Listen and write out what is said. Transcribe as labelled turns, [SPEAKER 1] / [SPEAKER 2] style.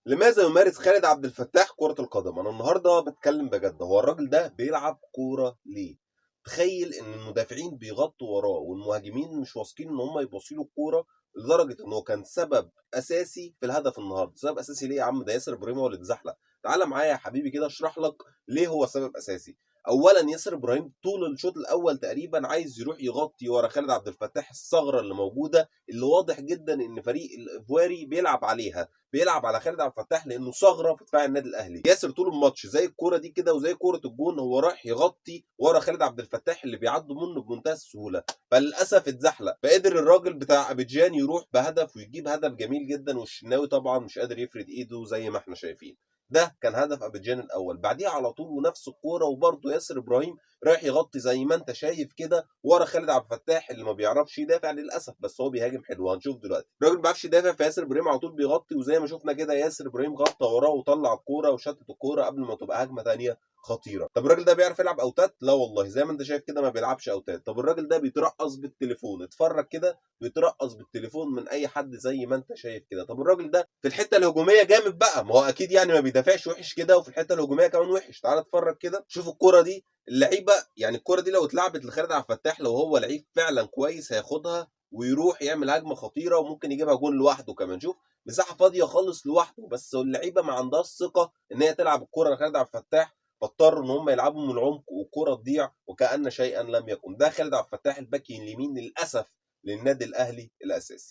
[SPEAKER 1] لماذا يمارس خالد عبد الفتاح كرة القدم؟ أنا النهارده باتكلم بجد، هو الراجل ده بيلعب كورة ليه؟ تخيل إن المدافعين بيغطوا وراه والمهاجمين مش واثقين إن هم يبصوا له الكورة، لدرجة إنه كان سبب أساسي في الهدف النهارده. سبب أساسي ليه يا عم؟ ده ياسر إبراهيم هو اللي اتزحلق. تعالى معايا يا حبيبي كده أشرح لك ليه هو سبب أساسي. أولا ياسر إبراهيم طول الشوط الأول تقريبا عايز يروح يغطي ورا خالد عبد الفتاح الثغرة اللي موجودة، اللي واضح جدا إن فريق الإيفواري بيلعب عليها، بيلعب على خالد عبد الفتاح لانه ثغره في دفاع النادي الاهلي. ياسر طول الماتش زي الكوره دي كده وزي كوره الجون هو رايح يغطي ورا خالد عبد الفتاح اللي بيعدوا منه بمنتهى السهوله، فللاسف اتزحلق. فقدر الراجل بتاع ابيجان يروح بهدف ويجيب هدف جميل جدا، والشناوي طبعا مش قادر يفرد ايده زي ما احنا شايفين. ده كان هدف ابيجان الاول. بعديها على طول ونفس الكوره وبرده ياسر ابراهيم رايح يغطي زي ما انت شايف كده ورا خالد عبد الفتاح اللي ما بيعرفش يدافع للاسف، بس هو بيهاجم حلو. هنشوف دلوقتي الراجل ما بيعرفش يدافع، فياسر ابراهيم على طول بيغطي، وزي ما شفنا كده ياسر ابراهيم غطى وراه وطلع الكوره وشتت الكوره قبل ما تبقى هجمه ثانيه خطيره. طب الراجل ده بيعرف يلعب اوتات؟ لا والله، زي ما انت شايف كده ما بيلعبش اوتات. طب الراجل ده بيترقص بالتليفون، اتفرج كده، بيترقص بالتليفون من اي حد زي ما انت شايف كده. طب الراجل ده في الحته الهجوميه جامد بقى، ما هو اكيد يعني ما بيدافعش وحش كده، وفي الحته الهجوميه كمان وحش. تعال اتفرج كده، شوف الكوره دي. اللعيبه يعني الكوره دي لو اتلعبت لخالد عبد الفتاح، لو هو لعيب فعلا كويس هياخدها ويروح يعمل هجمه خطيره وممكن يجيبها جون لوحده كمان. شوف مساحه فاضيه خالص لوحده، بس اللعيبه ما عندهاش ثقه ان هي تلعب الكوره لخالد عبد الفتاح، فاضطروا ان هم يلعبوا من العمق والكوره تضيع وكأن شيئا لم يكن. ده خالد عبد الفتاح الباك اليمين للاسف للنادي الاهلي الاساسي.